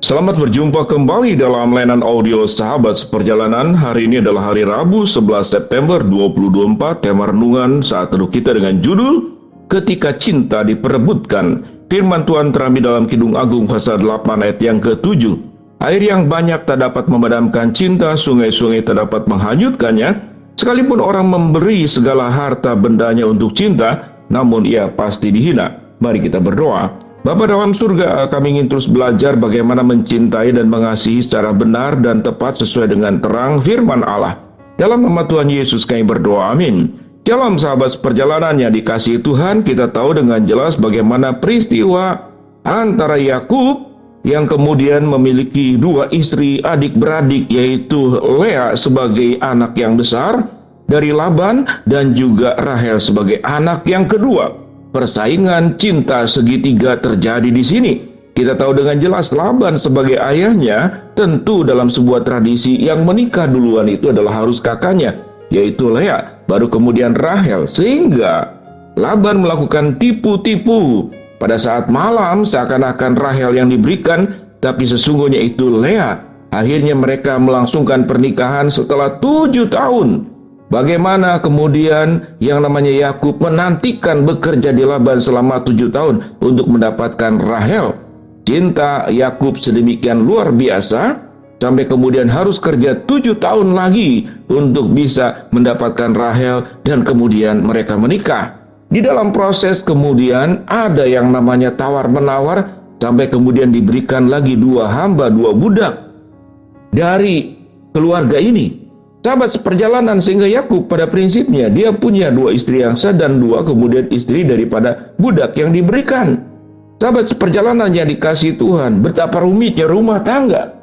Selamat berjumpa kembali dalam layanan audio Sahabat Seperjalanan. Hari ini adalah hari Rabu 11 September 2024. Tema renungan saat teduh kita dengan judul Ketika Cinta Diperebutkan. Firman Tuhan terambil dalam Kidung Agung pasal 8 ayat yang ke-7. Air yang banyak tak dapat memadamkan cinta, sungai-sungai tak dapat menghanyutkannya. Sekalipun orang memberi segala harta bendanya untuk cinta, namun ia pasti dihina. Mari kita berdoa. Bapa dalam surga, kami ingin terus belajar bagaimana mencintai dan mengasihi secara benar dan tepat sesuai dengan terang firman Allah. Dalam nama Tuhan Yesus kami berdoa, amin. Dalam sahabat seperjalanan yang dikasihi Tuhan, kita tahu dengan jelas bagaimana peristiwa antara Yakub yang kemudian memiliki dua istri adik-beradik, yaitu Lea sebagai anak yang besar dari Laban dan juga Rahel sebagai anak yang kedua. Persaingan cinta segitiga terjadi di sini. Kita tahu dengan jelas Laban sebagai ayahnya, tentu dalam sebuah tradisi yang menikah duluan itu adalah harus kakaknya, yaitu Lea, baru kemudian Rahel. Sehingga Laban melakukan tipu-tipu. Pada saat malam seakan-akan Rahel yang diberikan, tapi sesungguhnya itu Lea. Akhirnya mereka melangsungkan pernikahan setelah 7 tahun. Bagaimana kemudian yang namanya Yakub menantikan bekerja di Laban selama 7 tahun untuk mendapatkan Rahel. Cinta Yakub sedemikian luar biasa sampai kemudian harus kerja 7 tahun lagi untuk bisa mendapatkan Rahel, dan kemudian mereka menikah. Di dalam proses kemudian ada yang namanya tawar-menawar sampai kemudian diberikan lagi 2 hamba, 2 budak dari keluarga ini. Sahabat seperjalanan, sehingga Yakub pada prinsipnya dia punya 2 istri yang sah dan 2 kemudian istri daripada budak yang diberikan. Sahabat seperjalanan yang dikasihi Tuhan, betapa rumitnya rumah tangga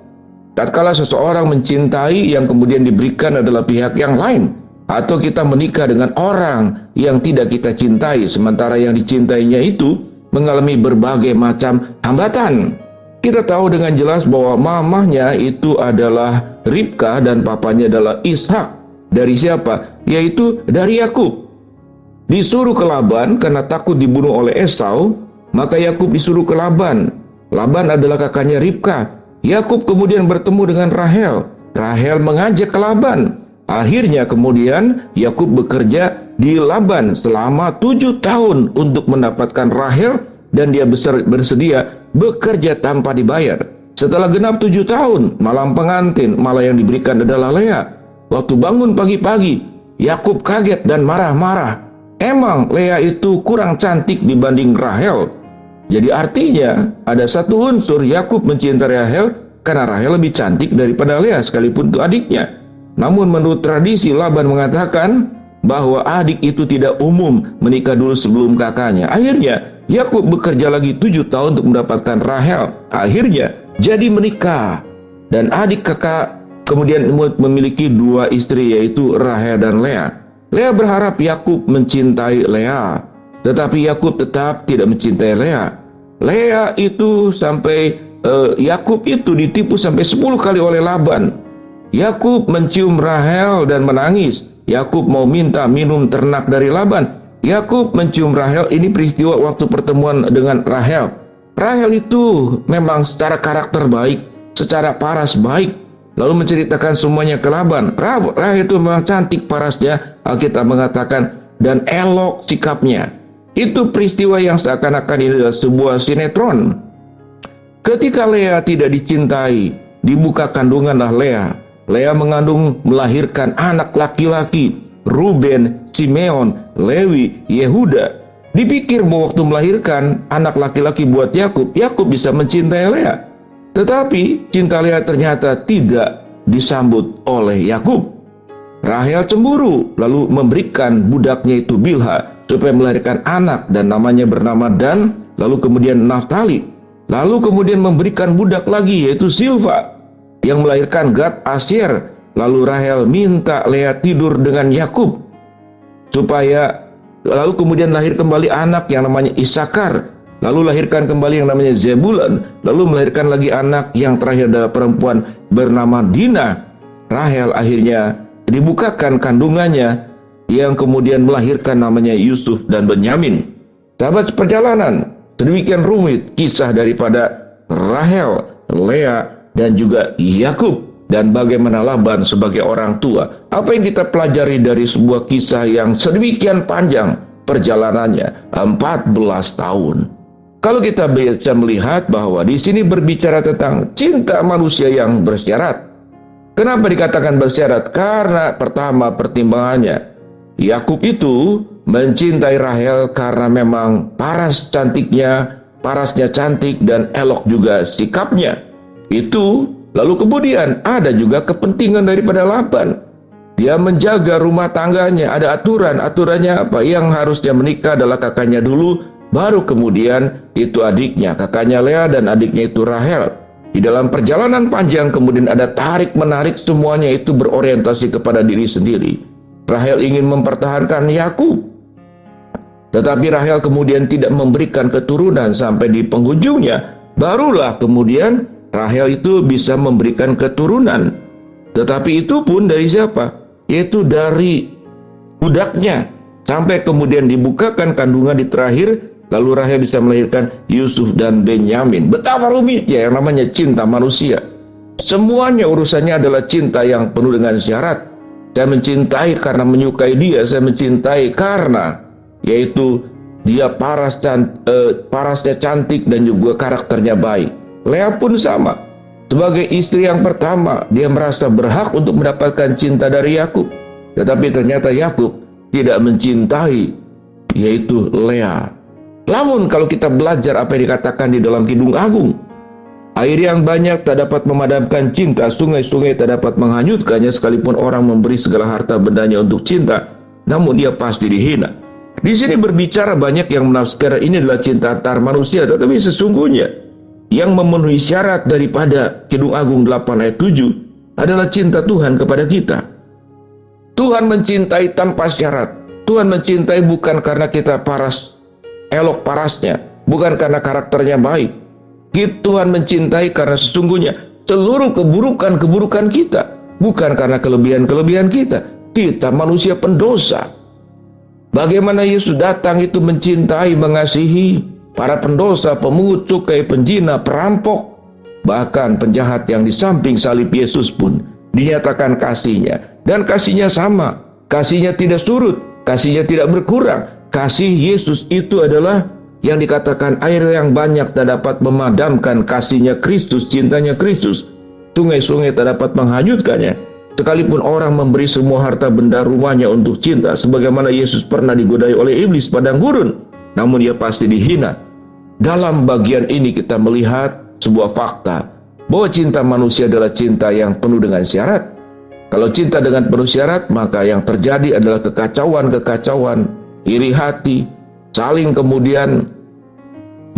tatkala seseorang mencintai yang kemudian diberikan adalah pihak yang lain, atau kita menikah dengan orang yang tidak kita cintai sementara yang dicintainya itu mengalami berbagai macam hambatan. Kita tahu dengan jelas bahwa mamahnya itu adalah Ribka dan papanya adalah Ishak. Dari siapa? Yaitu dari Yakub. Disuruh ke Laban karena takut dibunuh oleh Esau, maka Yakub disuruh ke Laban. Laban adalah kakaknya Ribka. Yakub kemudian bertemu dengan Rahel. Rahel mengajak ke Laban. Akhirnya kemudian Yakub bekerja di Laban selama 7 tahun untuk mendapatkan Rahel, dan dia bersedia bekerja tanpa dibayar. Setelah genap 7 tahun, malam pengantin, malah yang diberikan adalah Lea. Waktu bangun pagi-pagi, Yakub kaget dan marah-marah. Emang Lea itu kurang cantik dibanding Rahel. Jadi artinya ada satu unsur Yakub mencintai Rahel karena Rahel lebih cantik daripada Lea sekalipun itu adiknya. Namun menurut tradisi Laban mengatakan bahwa adik itu tidak umum menikah dulu sebelum kakaknya. Akhirnya Yakub bekerja lagi 7 tahun untuk mendapatkan Rahel. Akhirnya jadi menikah, dan adik kakak kemudian memiliki 2 istri, yaitu Rahel dan Lea. Lea berharap Yakub mencintai Lea, tetapi Yakub tetap tidak mencintai Lea. Lea itu sampai Yakub itu ditipu sampai 10 kali oleh Laban. Yakub mencium Rahel dan menangis. Yakub mau minta minum ternak dari Laban. Yakub mencium Rahel. Ini peristiwa waktu pertemuan dengan Rahel. Rahel itu memang secara karakter baik, secara paras baik, lalu menceritakan semuanya ke Laban. Rahel itu memang cantik parasnya, Alkitab mengatakan, dan elok sikapnya. Itu peristiwa yang seakan-akan ini adalah sebuah sinetron. Ketika Lea tidak dicintai, dibuka kandunganlah Lea. Lea melahirkan anak laki-laki, Ruben, Simeon, Lewi, Yehuda. Dipikir bahwa waktu melahirkan anak laki-laki buat Yakub, Yakub bisa mencintai Lea. Tetapi cinta Lea ternyata tidak disambut oleh Yakub. Rahel cemburu, lalu memberikan budaknya itu Bilha supaya melahirkan anak, dan namanya bernama Dan, lalu kemudian Naftali. Lalu kemudian memberikan budak lagi, yaitu Silva, yang melahirkan Gad, Asyer. Lalu Rahel minta Lea tidur dengan Yakub supaya lalu kemudian lahir kembali anak yang namanya Isakar, lalu lahirkan kembali yang namanya Zebulun, lalu melahirkan lagi anak yang terakhir adalah perempuan bernama Dina. Rahel akhirnya dibukakan kandungannya yang kemudian melahirkan namanya Yusuf dan Benyamin. Sahabat seperjalanan, sedemikian rumit kisah daripada Rahel. Lea, dan juga Yakub, dan bagaimana Laban sebagai orang tua. Apa yang kita pelajari dari sebuah kisah yang sedemikian panjang perjalanannya, 14 tahun. Kalau kita bisa melihat bahwa di sini berbicara tentang cinta manusia yang bersyarat. Kenapa dikatakan bersyarat? Karena pertama pertimbangannya, Yakub itu mencintai Rahel karena memang parasnya cantik dan elok juga sikapnya. Itu lalu kemudian ada juga kepentingan daripada Laban. Dia menjaga rumah tangganya, ada aturannya apa? Yang harusnya menikah adalah kakaknya dulu, baru kemudian itu adiknya, kakaknya Lea dan adiknya itu Rahel. Di dalam perjalanan panjang kemudian ada tarik-menarik, semuanya itu berorientasi kepada diri sendiri. Rahel ingin mempertahankan Yakub, tetapi Rahel kemudian tidak memberikan keturunan sampai di penghujungnya. Barulah kemudian Rahel itu bisa memberikan keturunan. Tetapi itu pun dari siapa? Yaitu dari budaknya. Sampai kemudian dibukakan kandungan di terakhir, lalu Rahel bisa melahirkan Yusuf dan Benyamin. Betapa rumitnya yang namanya cinta manusia. Semuanya urusannya adalah cinta yang penuh dengan syarat. Saya mencintai karena menyukai dia, saya mencintai karena yaitu dia parasnya cantik dan juga karakternya baik. Lea pun sama. Sebagai istri yang pertama, dia merasa berhak untuk mendapatkan cinta dari Yakub. Tetapi ternyata Yakub tidak mencintai, yaitu Lea. Namun kalau kita belajar apa yang dikatakan di dalam Kidung Agung, air yang banyak tak dapat memadamkan cinta, sungai-sungai tak dapat menghanyutkannya, sekalipun orang memberi segala harta bendanya untuk cinta, namun dia pasti dihina. Di sini berbicara banyak yang menafsirkan ini adalah cinta antar manusia, tetapi sesungguhnya yang memenuhi syarat daripada Kidung Agung 8 ayat 7 adalah cinta Tuhan kepada kita. Tuhan mencintai tanpa syarat. Tuhan mencintai bukan karena kita elok parasnya, bukan karena karakternya baik. Tuhan mencintai karena sesungguhnya seluruh keburukan kita, bukan karena kelebihan kita. Kita manusia pendosa. Bagaimana Yesus datang itu mencintai, mengasihi para pendosa, pemungut cukai, penjina, perampok, bahkan penjahat yang di samping salib Yesus pun dinyatakan kasihnya. Dan kasihnya sama, kasihnya tidak surut, kasihnya tidak berkurang. Kasih Yesus itu adalah yang dikatakan air yang banyak tak dapat memadamkan kasihnya Kristus, cintanya Kristus. Sungai-sungai tak dapat menghanyutkannya. Sekalipun orang memberi semua harta benda rumahnya untuk cinta, sebagaimana Yesus pernah digodai oleh iblis padang gurun, namun ia pasti dihina. Dalam bagian ini kita melihat sebuah fakta bahwa cinta manusia adalah cinta yang penuh dengan syarat. Kalau cinta dengan penuh syarat, maka yang terjadi adalah kekacauan, iri hati, saling kemudian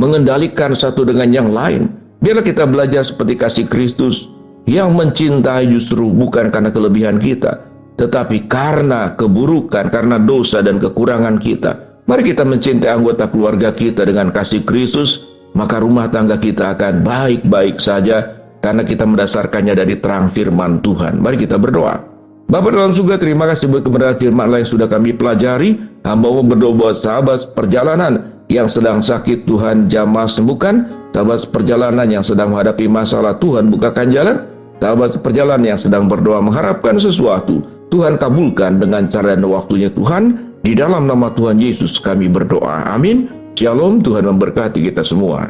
mengendalikan satu dengan yang lain. Biarlah kita belajar seperti kasih Kristus yang mencintai justru bukan karena kelebihan kita, tetapi karena keburukan, karena dosa dan kekurangan kita. Mari kita mencintai anggota keluarga kita dengan kasih Kristus, maka rumah tangga kita akan baik-baik saja karena kita mendasarkannya dari terang firman Tuhan. Mari kita berdoa. Bapa dalam surga, terima kasih buat kebenaran firman yang sudah kami pelajari. Hamba mau berdoa buat sahabat perjalanan yang sedang sakit, Tuhan jamah sembuhkan. Sahabat perjalanan yang sedang menghadapi masalah, Tuhan bukakan jalan. Sahabat perjalanan yang sedang berdoa mengharapkan sesuatu, Tuhan kabulkan dengan cara dan waktunya Tuhan. Di dalam nama Tuhan Yesus kami berdoa. Amin. Shalom, Tuhan memberkati kita semua.